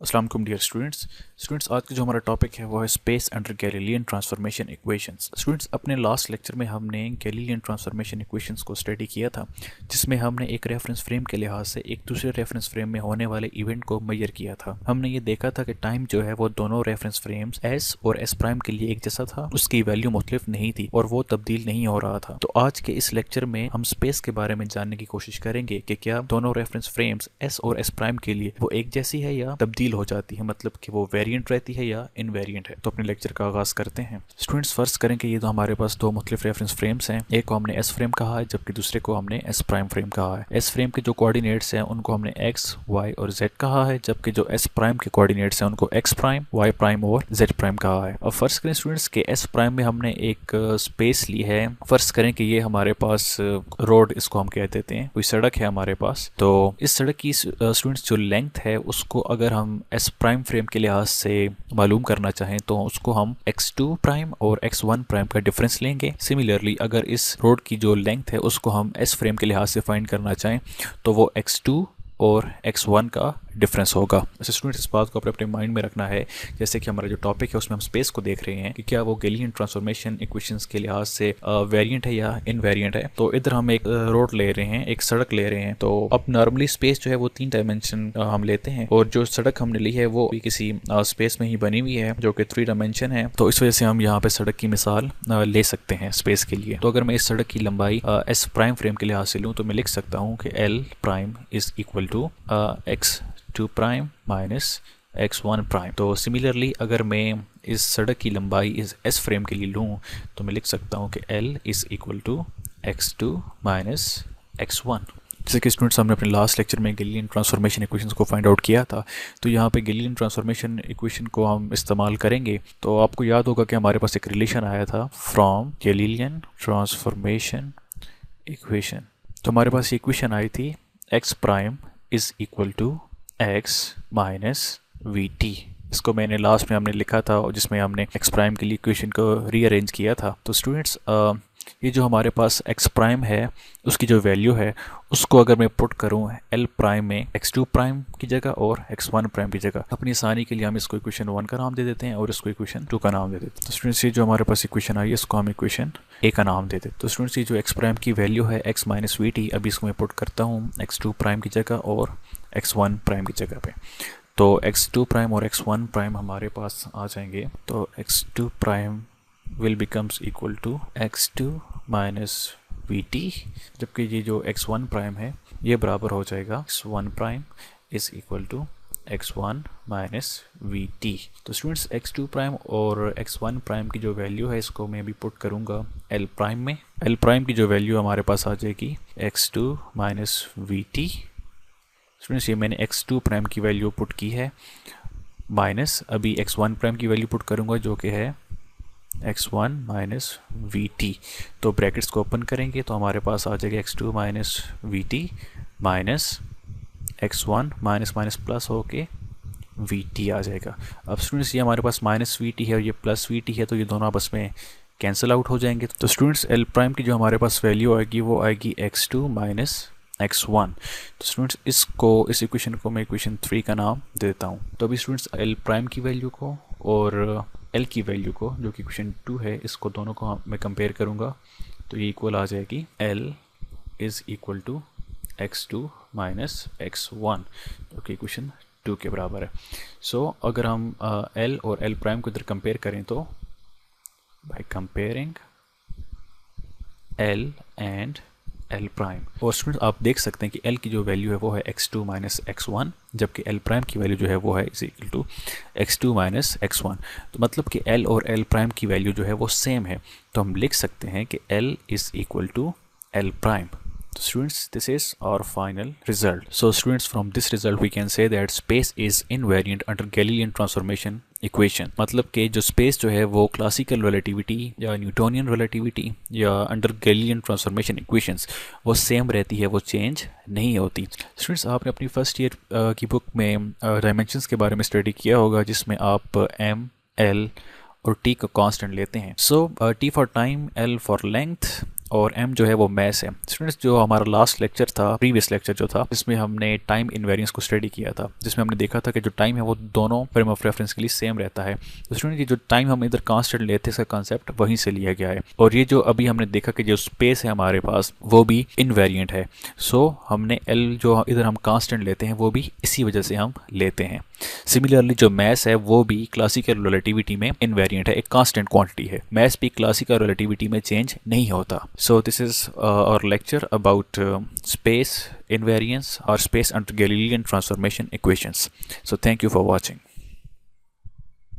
अस्सलाम वालेकुम dear students आज का जो हमारा टॉपिक है वो है space under Galilean transformation equations. Students, अपने लास्ट लेक्चर में हमने गैलीलियन ट्रांसफॉर्मेशन इक्वेशंस को स्टडी किया था, जिसमें हमने एक रेफरेंस फ्रेम के लिहाज से एक दूसरे रेफरेंस फ्रेम में होने वाले इवेंट को मेजर किया था। हमने ये देखा था कि टाइम जो है वो दोनों रेफरेंस फ्रेम्स एस और एस प्राइम के लिए एक जैसा था, उसकी वैल्यू मुख्तलिफ नहीं थी और वो तब्दील नहीं हो रहा था। तो आज के इस लेक्चर में हम स्पेस के बारे में जानने की कोशिश करेंगे कि क्या दोनों रेफरेंस फ्रेम्स एस और एस प्राइम के लिए वो एक जैसी है या तब्दील हो जाती है, मतलब कि वो वेरिएंट रहती है या इनवेरिएंट है। तो अपने लेक्चर का आगाज करते हैं। स्टूडेंट्स, फर्स्ट करें कि ये तो हमारे पास दो मुख्तलिफ रेफरेंस फ्रेम्स हैं। एक को हमने एस फ्रेम कहा है जबकि दूसरे को हमने एस प्राइम फ्रेम कहा है। एस फ्रेम के जो कोऑर्डिनेट्स हैं उनको हमने एक्स, वाई और जेड कहा है, जबकि जो एस प्राइम के कोऑर्डिनेट्स हैं उनको एक्स प्राइम, वाई प्राइम और जेड प्राइम कहा है। अब फर्स्ट करें स्टूडेंट्स के एस प्राइम में हमने एक स्पेस ली है। फर्स्ट करें कि ये हमारे पास रोड, इसको हम कह देते हैं, कोई सड़क है हमारे पास। तो इस सड़क की स्टूडेंट्स जो लेंथ है उसको अगर हम एस प्राइम फ्रेम के लिहाज से मालूम करना चाहें तो उसको हम x2 प्राइम और x1 प्राइम का डिफरेंस लेंगे। सिमिलरली अगर इस रोड की जो लेंथ है उसको हम एस फ्रेम के लिहाज से फाइंड करना चाहें तो वो x2 और x1 का डिफरेंस होगा। वैसे स्टूडेंट्स, इस बात को अपने अपने माइंड में रखना है, जैसे कि हमारा जो टॉपिक है उसमें हम स्पेस को देख रहे हैं कि क्या वो गैलीलियन ट्रांसफॉर्मेशन इक्वेशंस के लिहाज से वेरिएंट है या इनवेरिएंट है। तो इधर हम एक रोड ले रहे हैं, एक सड़क ले रहे हैं। तो अब नॉर्मली स्पेस जो है वो 3 डायमेंशन हम लेते हैं और जो सड़क हमने ली है वो भी किसी स्पेस में ही बनी हुई है जो कि 3 डायमेंशन है। तो इस वजह से हम यहाँ पे सड़क की मिसाल ले सकते हैं स्पेस के लिए। तो अगर मैं इस सड़क की लंबाई एस प्राइम फ्रेम के लिहाज से लूँ तो मैं लिख सकता हूँ कि L prime is equal to x2 prime minus x1 prime. तो सिमिलरली अगर मैं इस सड़क की लंबाई इस एस फ्रेम के लिए लूँ तो मैं लिख सकता हूँ कि L is equal to x2 minus x1। जैसे कि स्टूडेंट्स, हमने अपने लास्ट लेक्चर में गैलीलियन ट्रांसफॉर्मेशन इक्वेशंस को फाइंड आउट किया था, तो यहाँ पे गैलीलियन ट्रांसफॉर्मेशन इक्वेशन को हम इस्तेमाल करेंगे। तो आपको याद होगा कि हमारे पास एक रिलेशन आया था फ्रॉम गैलीलियन ट्रांसफॉर्मेशन इक्वेशन। तो हमारे पास इक्वेशन आई थी x prime is equal to x minus v t. इसको मैंने लास्ट में हमने लिखा था जिसमें हमने x प्राइम के लिए इक्वेशन को रीअरेंज किया था। तो स्टूडेंट्स, ये जो हमारे पास x प्राइम है उसकी जो वैल्यू है उसको अगर मैं पुट करूँ l प्राइम में x2 प्राइम की जगह और x1 प्राइम की जगह, अपनी आसानी के लिए हम इसको इक्वेशन 1 का नाम दे देते हैं और इसको इक्वेशन 2 का नाम दे देते हैं। तो स्टूडेंट्स, ये जो हमारे पास इक्वेशन आई है इसको हम इक्वेशन a का नाम दे देते हैं। तो स्टूडेंट्स, ये जो x प्राइम की वैल्यू है x माइनस वी टी, अभी इसको मैं पुट करता हूँ x2 प्राइम की जगह और x1 प्राइम की जगह पे। तो x2 प्राइम और x1 प्राइम हमारे पास आ जाएंगे। तो x2 prime will becomes equal to x2 minus v t, जबकि ये जो x1 प्राइम है ये बराबर हो जाएगा x1 prime is equal to x1 minus v t. तो स्टूडेंट्स, x2 प्राइम और x1 प्राइम की जो वैल्यू है इसको मैं भी पुट करूँगा l प्राइम में। l प्राइम की जो वैल्यू हमारे पास आ जाएगी x2 minus v T. Students, ये मैंने x2 प्राइम की वैल्यू पुट की है, माइनस अभी x1 प्राइम की वैल्यू पुट करूँगा जो कि है x1 माइनस वी टी। तो ब्रैकेट्स को ओपन करेंगे तो हमारे पास आ जाएगा x2 minus v T minus x1 minus minus plus होके वी टी आ जाएगा। अब स्टूडेंट्स, ये हमारे पास माइनस वी टी है और ये प्लस वी टी है, तो ये दोनों आपस में कैंसिल आउट हो जाएंगे। तो स्टूडेंट्स, एल प्राइम की जो हमारे पास वैल्यू आएगी वो आएगी x2 माइनस x1। तो स्टूडेंट्स, इस इक्वेशन को मैं इक्वेशन 3 का नाम देता हूँ। तो अभी स्टूडेंट्स, एल प्राइम की वैल्यू को और एल की वैल्यू को जो कि इक्वेशन 2 है, इसको दोनों को मैं कंपेयर करूँगा तो ये इक्वल आ जाएगी L is equal to x2 minus x1 जो कि इक्वेशन 2 के बराबर है। सो अगर हम एल और एल प्राइम को इधर कंपेयर करें तो by comparing L and L prime, और स्टूडेंट आप देख सकते हैं कि एल की जो वैल्यू है वो है x2 माइनस x1, जबकि एल प्राइम की वैल्यू जो है वो है is equal to x2 minus x1। तो मतलब कि एल और एल प्राइम की वैल्यू जो है वो सेम है, तो हम लिख सकते हैं कि L is equal to L prime. So students, this is our final result. So students, from this result we can say that space is invariant under Galilean transformation equation. मतलब कि जो स्पेस जो है वो क्लासिकल रिलेटिविटी या Newtonian relativity या under Galilean transformation equations वो same रहती है, वो चेंज नहीं होती। स्टूडेंट्स, आपने अपनी फर्स्ट ईयर की बुक में डायमेंशंस के बारे में स्टडी किया होगा जिसमें आप एम, एल और टी का कांस्टेंट लेते हैं। So T for time, L for length और m जो है वो मैस है। स्टूडेंट्स, जो हमारा लास्ट लेक्चर था, प्रीवियस लेक्चर जो था, जिसमें हमने टाइम इनवेरियंस को स्टडी किया था, जिसमें हमने देखा था कि जो टाइम है वो दोनों फ्रेम ऑफ रेफरेंस के लिए सेम रहता है। तो स्टूडेंट, ये जो टाइम हम इधर कांस्टेंट लेते हैं, इसका कॉन्सेप्ट वहीं से लिया गया है। और ये जो अभी हमने देखा कि जो स्पेस है हमारे पास वो भी इनवेरिएंट है। सो हमने एल जो इधर हम कांस्टेंट लेते हैं वो भी इसी वजह से हम लेते हैं। सिमिलरली जो मैस है वो भी क्लासिकल रिलेटिविटी में इनवेरिएंट है, एक कांस्टेंट क्वांटिटी है। मैस भी क्लासिकल रिलेटिविटी में चेंज नहीं होता। So this is our lecture about space invariance or space under Galilean transformation equations. So thank you for watching.